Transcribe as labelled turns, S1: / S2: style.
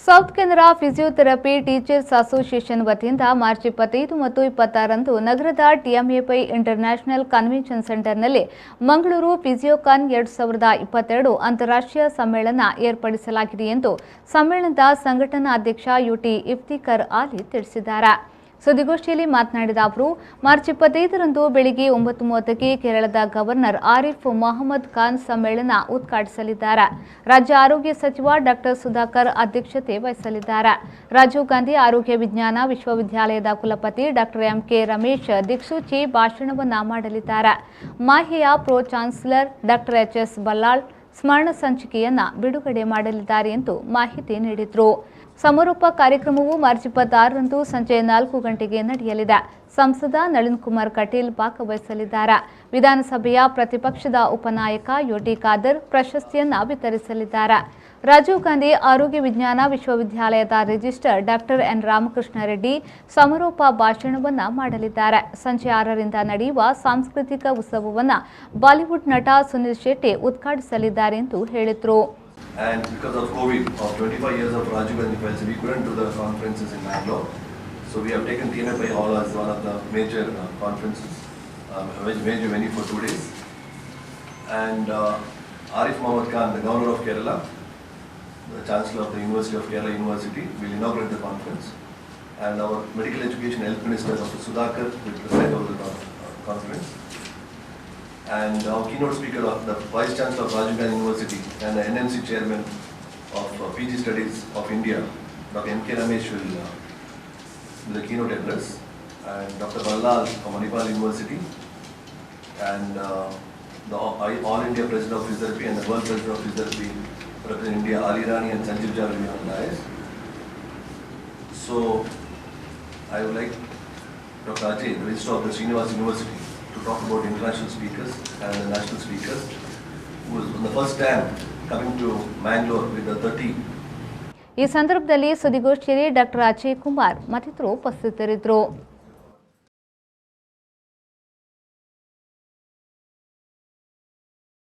S1: South Canara physiotherapy teachers association ವತಿಯಿಂದ March 25 ಮತ್ತು 26ರಂದು ನಗರದ ಟಿಎಂಎಪೈ ಇಂಟರ್ನ್ಯಾಷನಲ್ ಕನ್ವೆನ್ಷನ್ ಸೆಂಟರ್ನಲ್ಲಿ ಮಂಗಳೂರು ಫಿಸಿಯೋಕಾನ್ 2022 ಅಂತಾರಾಷ್ಟ್ರೀಯ ಸಮ್ಮೇಳನ ಏರ್ಪಡಿಸಲಾಗಿದೆ ಎಂದು ಸಮ್ಮೇಳನದ ಸಂಘಟನಾ ಅಧ್ಯಕ್ಷ ಯುಟಿ ಇಫ್ತಿಕರ್ ಆಲಿ ತಿಳಿಸಿದ್ದಾರೆ. ಸುದ್ದಿಗೋಷ್ಠಿಯಲ್ಲಿ ಮಾತನಾಡಿದ ಅವರು ಮಾರ್ಚ್ 25ರಂದು ಬೆಳಿಗ್ಗೆ 9:30ಕ್ಕೆ ಕೇರಳದ ಗವರ್ನರ್ ಆರಿಫ್ ಮೊಹಮ್ಮದ್ ಖಾನ್ ಸಮ್ಮೇಳನ ಉದ್ಘಾಟಿಸಲಿದ್ದಾರೆ. ರಾಜ್ಯ ಆರೋಗ್ಯ ಸಚಿವ ಡಾಕ್ಟರ್ ಸುಧಾಕರ್ ಅಧ್ಯಕ್ಷತೆ ವಹಿಸಲಿದ್ದಾರೆ. ರಾಜೀವ್ ಗಾಂಧಿ ಆರೋಗ್ಯ ವಿಜ್ಞಾನ ವಿಶ್ವವಿದ್ಯಾಲಯದ ಕುಲಪತಿ ಡಾಕ್ಟರ್ ಎಂಕೆ ರಮೇಶ್ ದಿಕ್ಸೂಚಿ ಭಾಷಣವನ್ನ ಮಾಡಲಿದ್ದಾರೆ. ಮಾಹೆಯ pro chancellor doctor H S Ballal ಸ್ಮರಣ ಸಂಚಿಕೆಯನ್ನ ಬಿಡುಗಡೆ ಮಾಡಲಿದ್ದಾರೆ ಎಂದು ಮಾಹಿತಿ ನೀಡಿದರು. ಸಮಾರೋಪ ಕಾರ್ಯಕ್ರಮವು ಮಾರ್ಚ್ 26ರಂದು ಸಂಜೆ 4 ಗಂಟೆಗೆ ನಡೆಯಲಿದೆ. ಸಂಸದ ನಳಿನ್ ಕುಮಾರ್ ಕಟೀಲ್ ಭಾಗವಹಿಸಲಿದ್ದಾರೆ. ವಿಧಾನಸಭೆಯ ಪ್ರತಿಪಕ್ಷದ ಉಪನಾಯಕ ಯುಟಿ ಖಾದರ್ ಪ್ರಶಸ್ತಿಯನ್ನ ವಿತರಿಸಲಿದ್ದಾರೆ. ರಾಜೀವ್ ಗಾಂಧಿ ಆರೋಗ್ಯ ವಿಜ್ಞಾನ ವಿಶ್ವವಿದ್ಯಾಲಯದ registrar doctor N Ramakrishna Reddy ಸಮಾರೋಪ ಭಾಷಣವನ್ನ ಮಾಡಲಿದ್ದಾರೆ. ಸಂಜೆ 6ರಿಂದ ನಡೆಯುವ ಸಾಂಸ್ಕೃತಿಕ ಉತ್ಸವವನ್ನು ಬಾಲಿವುಡ್ ನಟ ಸುನಿಲ್ ಶೆಟ್ಟಿ ಉದ್ಘಾಟಿಸಲಿದ್ದಾರೆ ಎಂದು ಹೇಳಿದರು.
S2: And because of COVID, of 25 years of Rajiv Gandhi Fellowship, we couldn't do the conferences in Mangalore. So we have taken TMFI Hall as one of the major conferences, major venue for 2 days. And Arif Mohammad Khan, the Governor of Kerala, the Chancellor of the University of Kerala University, will inaugurate the conference. And our Medical Education Health Minister, Dr. Sudhakar, will preside over the conference. And our keynote speaker, the Vice Chancellor of Rajiv Gandhi University and the NMC Chairman of PG Studies of India, Dr. MK Ramesh will do the keynote address. And Dr. Ballal from Manipal University and the All India President of Physiotherapy and the World President of Physiotherapy representing India, Ali Rani and Sanjeev Jha will be on the dais. So I would like Dr. Ajay, the Registrar of the Srinivas University, to talk about international speakers and the national speakers, who was the first time coming to Mangalore with the 30.
S1: ಈ ಸಂದರ್ಭದಲ್ಲಿ ಸುದ್ದಿಗೋಷ್ಠಿಯಲ್ಲಿ doctor Ajay Kumar ಮತ್ತಿತರರು ಉಪಸ್ಥಿತರಿದ್ದರು.